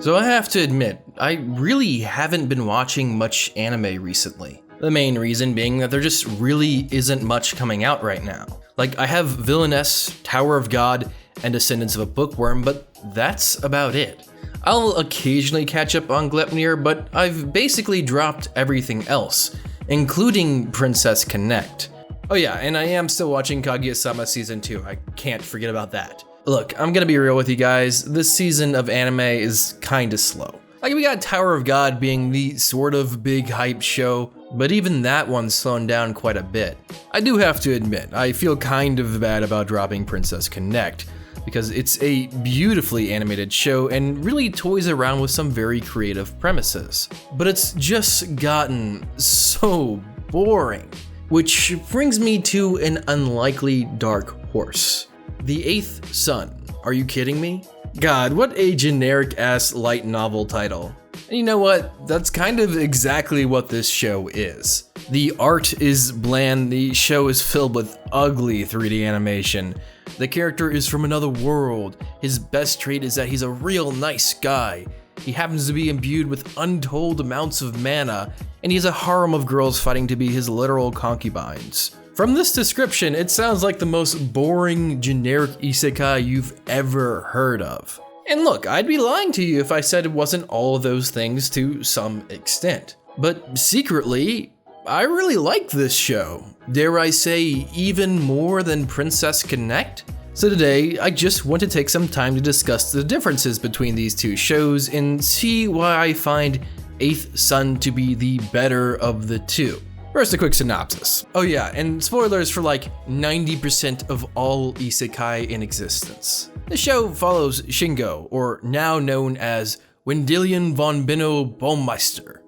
So I have to admit, I really haven't been watching much anime recently. The main reason being that there just really isn't much coming out right now. Like, I have Villainess, Tower of God, and Descendants of a Bookworm, but that's about it. I'll occasionally catch up on Gleipnir, but I've basically dropped everything else, including Princess Connect. Oh yeah, and I am still watching Kaguya-sama Season 2, I can't forget about that. Look, I'm gonna be real with you guys, this season of anime is kinda slow. Like, we got Tower of God being the sort of big hype show, but even that one's slowing down quite a bit. I do have to admit, I feel kind of bad about dropping Princess Connect, because it's a beautifully animated show and really toys around with some very creative premises. But it's just gotten so boring. Which brings me to an unlikely dark horse. The Eighth Sun. Are you kidding me? God, what a generic-ass light novel title. And you know what? That's kind of exactly what this show is. The art is bland, the show is filled with ugly 3D animation. The character is from another world. His best trait is that he's a real nice guy. He happens to be imbued with untold amounts of mana, and he has a harem of girls fighting to be his literal concubines. From this description, it sounds like the most boring, generic isekai you've ever heard of. And look, I'd be lying to you if I said it wasn't all of those things to some extent. But secretly, I really like this show. Dare I say, even more than Princess Connect? So today, I just want to take some time to discuss the differences between these two shows and see why I find Eighth Sun to be the better of the two. First, a quick synopsis. Oh yeah, and spoilers for like 90% of all isekai in existence. The show follows Shingo, or now known as Wendilion von Benno Baumeister.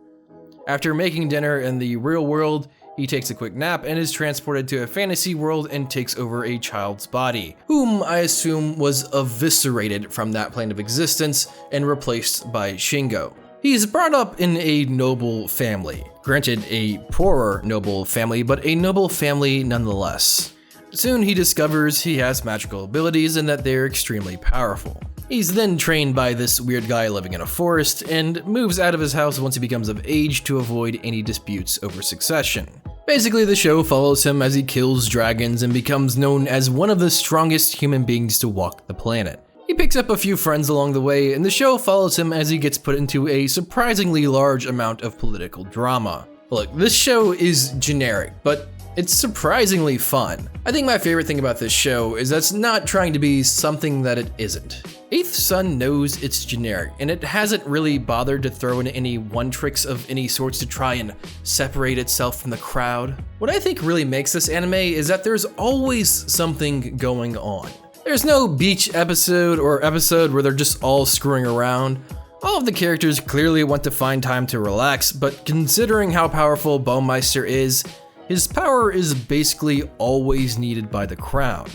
After making dinner in the real world, he takes a quick nap and is transported to a fantasy world and takes over a child's body, whom I assume was eviscerated from that plane of existence and replaced by Shingo. He's brought up in a noble family. Granted, a poorer noble family, but a noble family nonetheless. Soon he discovers he has magical abilities and that they're extremely powerful. He's then trained by this weird guy living in a forest and moves out of his house once he becomes of age to avoid any disputes over succession. Basically, the show follows him as he kills dragons and becomes known as one of the strongest human beings to walk the planet. He picks up a few friends along the way, and the show follows him as he gets put into a surprisingly large amount of political drama. Look, this show is generic, but it's surprisingly fun. I think my favorite thing about this show is that it's not trying to be something that it isn't. Eighth Sun knows it's generic, and it hasn't really bothered to throw in any one-tricks of any sorts to try and separate itself from the crowd. What I think really makes this anime is that there's always something going on. There's no beach episode or episode where they're just all screwing around. All of the characters clearly want to find time to relax, but considering how powerful Baumeister is, his power is basically always needed by the crown.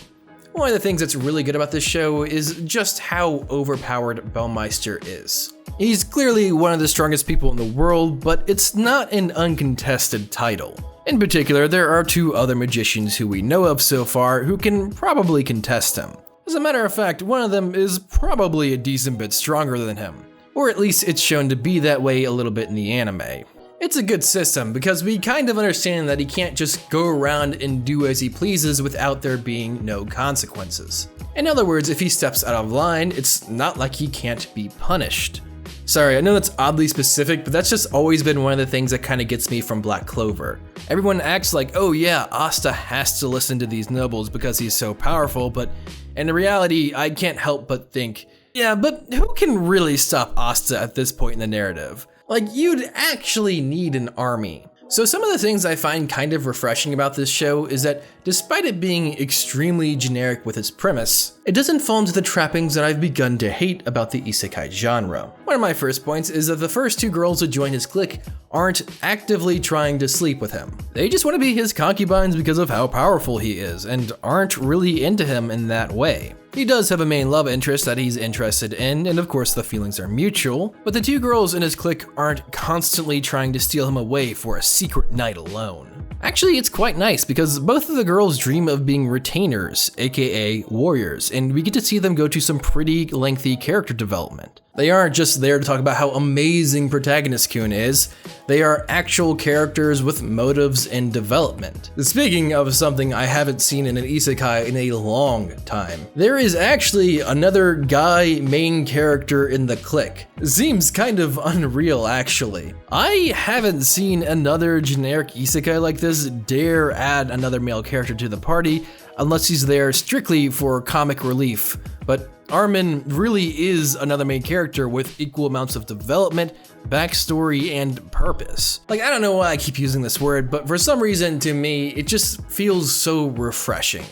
One of the things that's really good about this show is just how overpowered Baumeister is. He's clearly one of the strongest people in the world, but it's not an uncontested title. In particular, there are two other magicians who we know of so far who can probably contest him. As a matter of fact, one of them is probably a decent bit stronger than him, or at least it's shown to be that way a little bit in the anime. It's a good system because we kind of understand that he can't just go around and do as he pleases without there being no consequences. In other words, if he steps out of line, it's not like he can't be punished. Sorry, I know that's oddly specific, but that's just always been one of the things that kind of gets me from Black Clover. Everyone acts like, oh yeah, Asta has to listen to these nobles because he's so powerful, but in reality, I can't help but think, yeah, but who can really stop Asta at this point in the narrative? Like, you'd actually need an army. So some of the things I find kind of refreshing about this show is that despite it being extremely generic with its premise, it doesn't fall into the trappings that I've begun to hate about the isekai genre. One of my first points is that the first two girls who join his clique aren't actively trying to sleep with him. They just want to be his concubines because of how powerful he is and aren't really into him in that way. He does have a main love interest that he's interested in, and of course the feelings are mutual, but the two girls in his clique aren't constantly trying to steal him away for a secret night alone. Actually, it's quite nice because both of the girls dream of being retainers, aka warriors, and we get to see them go to some pretty lengthy character development. They aren't just there to talk about how amazing Protagonist Kun is, they are actual characters with motives and development. Speaking of something I haven't seen in an isekai in a long time, there is actually another guy main character in the clique. Seems kind of unreal actually. I haven't seen another generic isekai like this dare add another male character to the party unless he's there strictly for comic relief, but Armin really is another main character with equal amounts of development, backstory, and purpose. Like, I don't know why I keep using this word, but for some reason to me, it just feels so refreshing.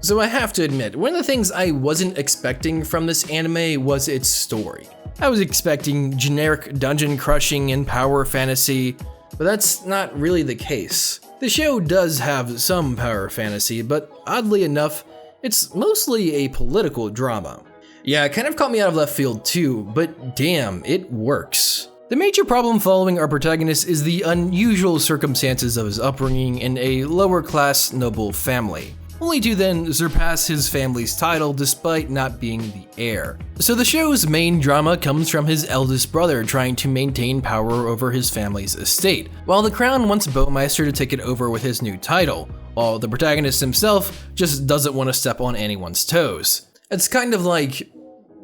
So I have to admit, one of the things I wasn't expecting from this anime was its story. I was expecting generic dungeon crushing and power fantasy, but that's not really the case. The show does have some power fantasy, but oddly enough, it's mostly a political drama. Yeah, it kind of caught me out of left field too, but damn, it works. The major problem following our protagonist is the unusual circumstances of his upbringing in a lower-class noble family, only to then surpass his family's title despite not being the heir. So the show's main drama comes from his eldest brother trying to maintain power over his family's estate, while the crown wants Bowmeister to take it over with his new title, while the protagonist himself just doesn't want to step on anyone's toes. It's kind of like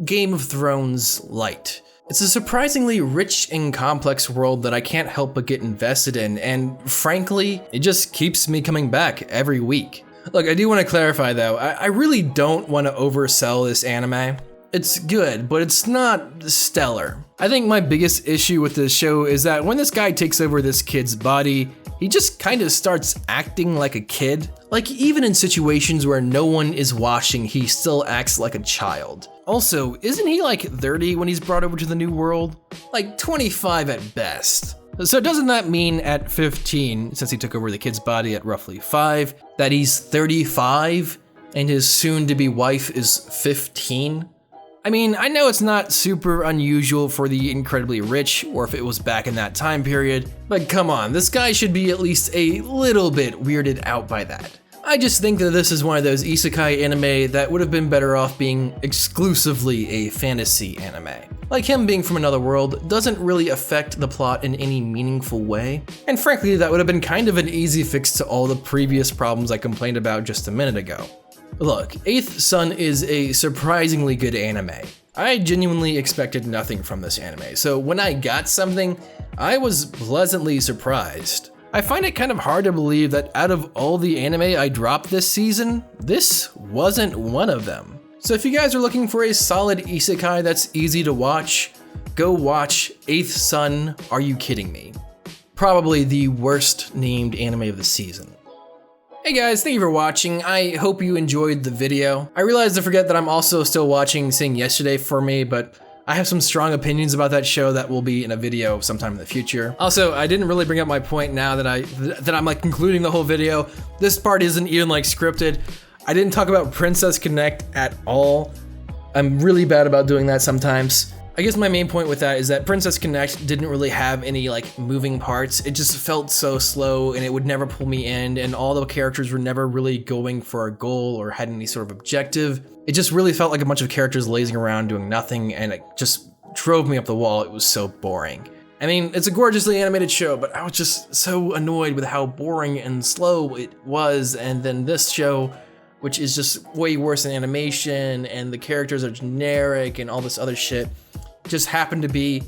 Game of Thrones light. It's a surprisingly rich and complex world that I can't help but get invested in, and frankly, it just keeps me coming back every week. Look, I do want to clarify though, I really don't want to oversell this anime. It's good, but it's not stellar. I think my biggest issue with this show is that when this guy takes over this kid's body, he just kind of starts acting like a kid. Like, even in situations where no one is watching, he still acts like a child. Also, isn't he like 30 when he's brought over to the new world? Like 25 at best. So doesn't that mean at 15, since he took over the kid's body at roughly 5, that he's 35 and his soon-to-be wife is 15? I mean, I know it's not super unusual for the incredibly rich, or if it was back in that time period, but come on, this guy should be at least a little bit weirded out by that. I just think that this is one of those isekai anime that would have been better off being exclusively a fantasy anime. Like, him being from another world doesn't really affect the plot in any meaningful way, and frankly, that would have been kind of an easy fix to all the previous problems I complained about just a minute ago. Look, Eighth Sun is a surprisingly good anime. I genuinely expected nothing from this anime, so when I got something, I was pleasantly surprised. I find it kind of hard to believe that out of all the anime I dropped this season, this wasn't one of them. So if you guys are looking for a solid isekai that's easy to watch, go watch Eighth Sun, Are You Kidding Me? Probably the worst named anime of the season. Hey guys, thank you for watching. I hope you enjoyed the video. I realized I forget that I'm also still watching Sing Yesterday for Me, but I have some strong opinions about that show that will be in a video sometime in the future. Also, I didn't really bring up my point now that I'm like concluding the whole video. This part isn't even like scripted. I didn't talk about Princess Connect at all. I'm really bad about doing that sometimes. I guess my main point with that is that Princess Connect didn't really have any like moving parts. It just felt so slow and it would never pull me in, and all the characters were never really going for a goal or had any sort of objective. It just really felt like a bunch of characters lazing around doing nothing, and it just drove me up the wall. It was so boring. I mean, it's a gorgeously animated show, but I was just so annoyed with how boring and slow it was, and then this show, which is just way worse in animation, and the characters are generic and all this other shit, just happened to be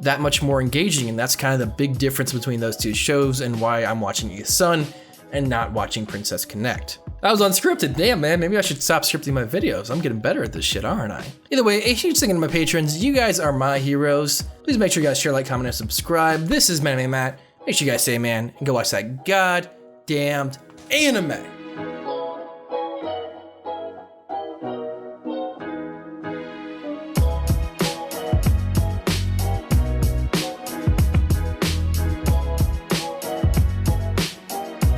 that much more engaging, and that's kind of the big difference between those two shows and why I'm watching Eighth Sun and not watching Princess Connect. That was unscripted. Damn, man, maybe I should stop scripting my videos. I'm getting better at this shit, aren't I? Either way, a huge thank you to my patrons. You guys are my heroes. Please make sure you guys share, like, comment, and subscribe. This is Manime Matt. Make sure you guys stay, man, and go watch that goddamned anime.